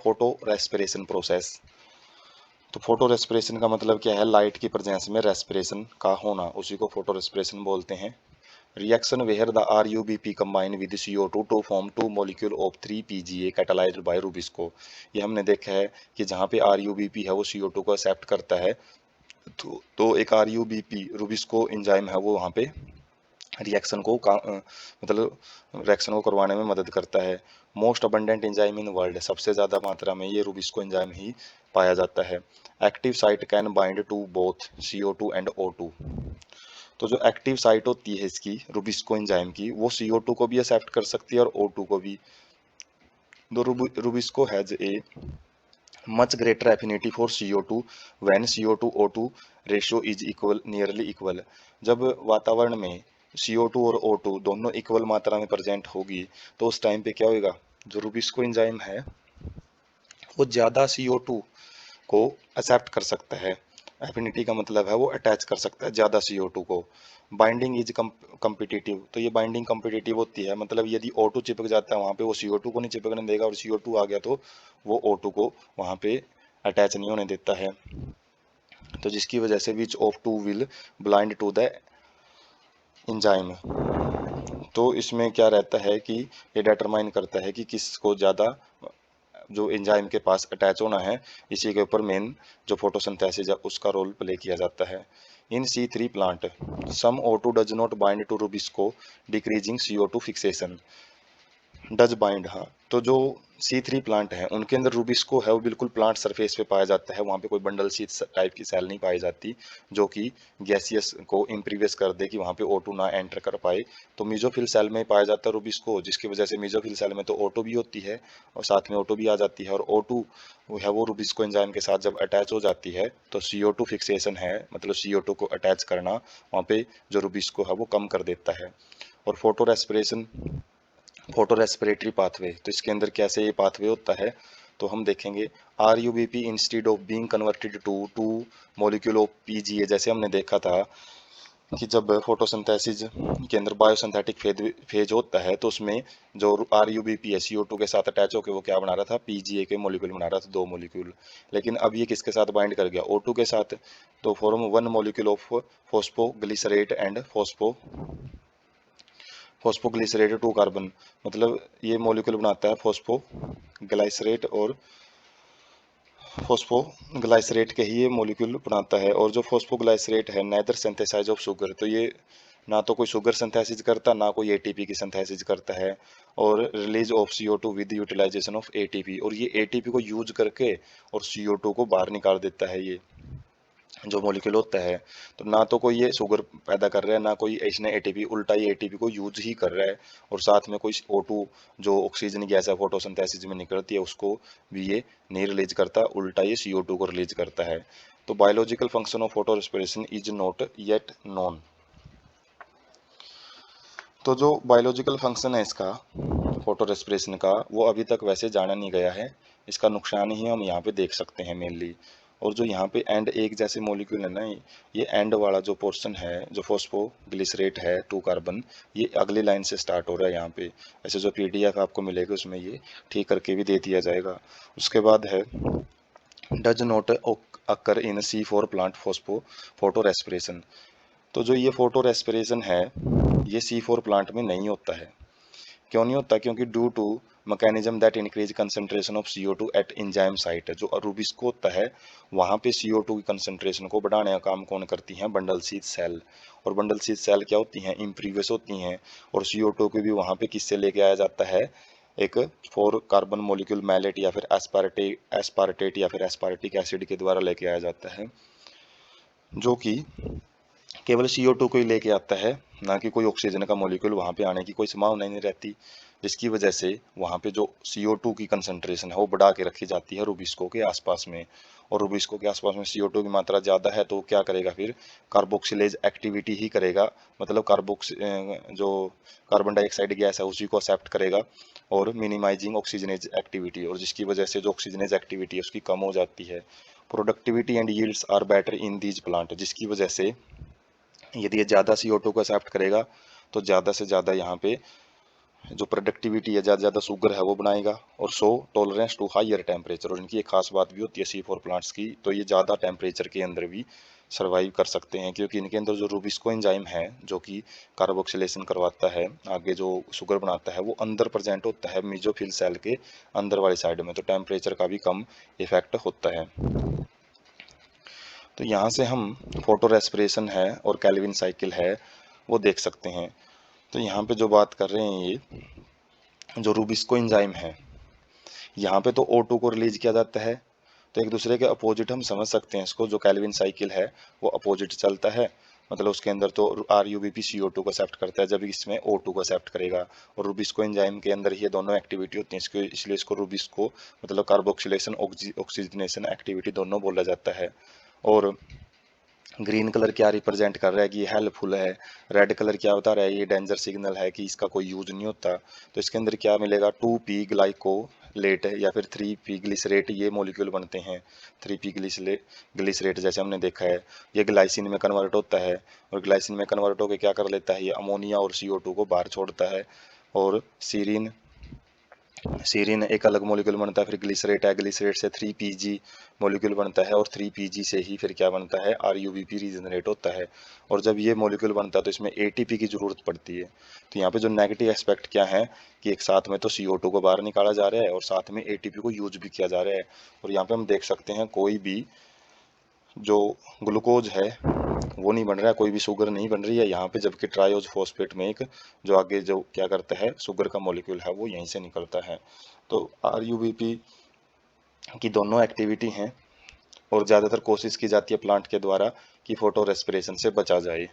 Photo respiration process. तो photo respiration का मतलब क्या है? लाइट की प्रेजेंस में रेस्पिरेशन का होना, उसी को फोटो रेस्पिरेशन बोलते हैं। Reaction where the RuBP combine with CO2 to form two molecule of 3PGA catalyzed by Rubisco। ये हमने देखा है कि जहाँ पे RuBP है वो CO2 को एक्सेप्ट करता है, तो एक RuBP रूबिस्को एंजाइम है वो वहाँ पे रिएक्शन को मतलब रिएक्शन को करवाने में मदद करता है। Most abundant enzyme in world, सबसे ज़्यादा मात्रा में ये रूबिस्को एंजाइम ही पाया जाता है। Active site can bind to both CO2 and O2। तो जो एक्टिव साइट होती है इसकी रूबिस्को एंजाइम की, वो CO2 को भी एक्सेप्ट कर सकती है और O2 को भी। तो rubisco has a much greater affinity for CO2 when CO2 O2 ratio is equal, nearly equal. जब वातावरण में CO2 और O2 दोनों इक्वल मात्रा में प्रेजेंट होगी तो उस टाइम पे क्या होगा? जो रूबिस्को एंजाइम है वो ज़्यादा CO2 को एक्सेप्ट कर सकता है। एफिनिटी का मतलब है वो अटैच कर सकता है ज़्यादा CO2 को। बाइंडिंग इज कम्पिटिटिव, तो ये बाइंडिंग कम्पिटिटिव होती है, मतलब यदि O2 चिपक जाता है वहाँ पे वो CO2 को नहीं चिपकने देगा, और CO2 आ गया तो वो O2 को वहाँ पे अटैच नहीं होने देता है। तो जिसकी वजह से which of two will blind to the enzyme. तो इसमें क्या रहता है कि ये डिटरमाइन करता है कि किसको ज़्यादा जो एंजाइम के पास अटैच होना है, इसी के ऊपर मेन जो फोटोसिंथेसिस है उसका रोल प्ले किया जाता है। In C3 plant some O2 does not bind to rubisco decreasing CO2 fixation. Does bind, हाँ, तो जो C3 प्लांट है उनके अंदर रूबिस्को है वो बिल्कुल प्लांट सरफेस पे पाया जाता है, वहाँ पे कोई बंडल सी टाइप की सेल नहीं पाई जाती जो कि गैसियस को इम्प्रीवियस कर दे कि वहाँ पे O2 ना एंटर कर पाए। तो मीजोफिल सेल में पाया जाता है रूबिस्को, जिसकी वजह से मीजोफिल सेल में तो O2 भी होती है और साथ में O2 भी आ जाती है, और O2 वो है वो रूबिस्को एंजाइम के साथ जब अटैच हो जाती है तो CO2 फिक्सेशन है, मतलब CO2 को अटैच करना वहाँ पे जो रूबिस्को है वो कम कर देता है। और photo respiration, photo respiratory pathway, तो इसके अंदर कैसे ये पाथवे होता है तो हम देखेंगे। RuBP instead of being converted to two molecule of PGA, जैसे हमने देखा था कि जब फोटोसिंथेसिस के अंदर बायोसिंथेटिक फेज होता है तो उसमें जो RuBP है CO2 के साथ अटैच होकर वो क्या बना रहा था? PGA के मॉलिक्यूल बना रहा था, दो मॉलिक्यूल। लेकिन अब ये किसके साथ बाइंड कर गया? O2 के साथ। तो form one molecule of phosphoglycerate and phosphoglycerate two carbon, मतलब ये मॉलिक्यूल बनाता है फॉस्फोग्लाइसरेट, और फॉस्फोग्लाइसरेट के ही ये मॉलिक्यूल बनाता है। और जो फॉस्फोग्लाइसरेट है नेदर सिंथेसाइज ऑफ शुगर, तो ये ना तो कोई शुगर सिंथेसिस करता ना कोई ATP की सिंथेसिस करता है। और release of CO2 with utilisation of ATP, और ये ATP को यूज करके और CO2 को बाहर निकाल देता है ये जो मॉलिक्यूल होता है। तो ना तो कोई ये शुगर पैदा कर रहा है ना कोई इसने ATP, उल्टा ये ATP को यूज ही कर रहा है, और साथ में कोई O2 जो ऑक्सीजन गैस है फोटोसिंथेसिस में निकलती है उसको भी ये नहीं रिलीज करता, उल्टा ये CO2 को रिलीज करता है। तो biological function of photo respiration is not yet known. तो जो बायोलॉजिकल फंक्शन है इसका फोटो रेस्पिरेशन का वो अभी तक वैसे जाना नहीं गया है, इसका नुकसान ही हम यहाँ पे देख सकते हैं मेनली। और जो यहाँ पे एंड एक जैसे मॉलिक्यूल है ना, ये एंड वाला जो पोर्शन है जो फॉस्फोग्लिसरेट है 2 कार्बन, ये अगली लाइन से स्टार्ट हो रहा है यहाँ पे। ऐसे जो PDF आपको मिलेगा उसमें ये ठीक करके भी दे दिया जाएगा। उसके बाद है does not occur in C4 plant photo respiration. तो जो ये फोटो रेस्पिरेशन है ये C4 प्लांट में नहीं होता है। क्यों नहीं होता? क्योंकि due to mechanism that increase concentration of CO2 at enzyme site, जो रूबिस्को होता है वहाँ पे CO2 की कंसंट्रेशन को बढ़ाने का काम कौन करती हैं? Bundle sheath cell. और बंडल शीथ सेल क्या होती हैं? इम्प्रीवियस होती हैं, और CO2 को भी वहाँ पे किससे लेके आया जाता है? एक 4 कार्बन मॉलिक्यूल मैलेट या फिर एस्पार्टेट या फिर एस्पार्टिक एसिड के द्वारा लेके आया जाता है, जो कि केवल CO2 को ही लेके आता है, ना कि कोई ऑक्सीजन का मॉलिक्यूल वहाँ पे आने की कोई संभावना ही नहीं रहती। जिसकी वजह से वहाँ पे जो CO2 की कंसंट्रेशन है वो बढ़ा के रखी जाती है रूबिस्को के आसपास में। और रूबिस्को के आसपास में CO2 की मात्रा ज़्यादा है तो क्या करेगा फिर? कार्बोक्सिलेज एक्टिविटी ही करेगा, मतलब जो कार्बन डाइऑक्साइड गैस है उसी को एक्सेप्ट करेगा, और मिनिमाइजिंग ऑक्सीजनेज एक्टिविटी, और जिसकी वजह से जो ऑक्सीजनेज एक्टिविटी है उसकी कम हो जाती है। Productivity and yields are better in these plant, जिसकी वजह से यदि ये ज़्यादा CO2 को एक्सेप्ट करेगा तो ज़्यादा से ज़्यादा यहाँ पे जो प्रोडक्टिविटी है, ज़्यादा शुगर है वो बनाएगा, और show tolerance to higher temperature. और इनकी एक खास बात भी होती है C4 प्लांट्स की, तो ये ज़्यादा टेम्परेचर के अंदर भी सर्वाइव कर सकते हैं, क्योंकि इनके अंदर जो रूबिस्को एंजाइम है जो कि कार्बोक्सिलेशन करवाता है, आगे जो शुगर बनाता है, वो अंदर प्रेजेंट होता है मेसोफिल सेल के अंदर वाली साइड में, तो टेम्परेचर का भी कम इफेक्ट होता है। तो यहाँ से हम फोटो रेस्पिरेशन है और कैल्विन साइकिल है वो देख सकते हैं। तो यहाँ पे जो बात कर रहे हैं, ये जो रूबिस्को एंजाइम है, यहाँ पे तो O2 को रिलीज किया जाता है, तो एक दूसरे के अपोजिट हम समझ सकते हैं इसको। जो कैल्विन साइकिल है वो अपोजिट चलता है, मतलब उसके अंदर तो RUBP CO2 को एक्सेप्ट करता है, जब इसमें O2 को एक्सेप्ट करेगा। और रूबिस्को एंजाइम के अंदर ये दोनों एक्टिविटी होती हैं, इसको इसलिए इसको रूबिस्को मतलब कार्बोक्सिलेशन ऑक्सीजनेशन एक्टिविटी दोनों बोला जाता है। और ग्रीन कलर क्या रिप्रेजेंट कर रहा है कि ये हेल्पफुल है, रेड कलर क्या बता रहा है ये डेंजर सिग्नल है कि इसका कोई यूज नहीं होता। तो इसके अंदर क्या मिलेगा, 2P ग्लाइकोलेट या फिर 3P ग्लिसरेट, ये मॉलिक्यूल बनते हैं। 3P ग्लिसरेट जैसे हमने देखा है, ये ग्लाइसिन में कन्वर्ट होता है, और ग्लाइसिन में कन्वर्ट होकर क्या कर लेता है, ये अमोनिया और CO2 को बाहर छोड़ता है। और सीरीन सीरीन एक अलग मॉलिक्यूल बनता है, फिर ग्लिसरेट है, ग्लिसरेट से 3PG मॉलिक्यूल बनता है, और 3PG से ही फिर क्या बनता है, RUBP रीजनरेट होता है। और जब ये मॉलिक्यूल बनता है तो इसमें ATP की जरूरत पड़ती है। तो यहाँ पे जो नेगेटिव एस्पेक्ट क्या है कि एक साथ में तो CO2 को बाहर निकाला जा रहा है और साथ में ATP को यूज भी किया जा रहा है। और यहाँ पे हम देख सकते हैं कोई भी जो ग्लूकोज है वो नहीं बन रहा है, कोई भी शुगर नहीं बन रही है यहाँ पे, जबकि ट्रायोज फॉस्फेट में एक जो आगे जो क्या करता है शुगर का मॉलिक्यूल है वो यहीं से निकलता है। तो RUBP की दोनों एक्टिविटी हैं, और ज़्यादातर कोशिश की जाती है प्लांट के द्वारा कि फोटो रेस्पिरेशन से बचा जाए।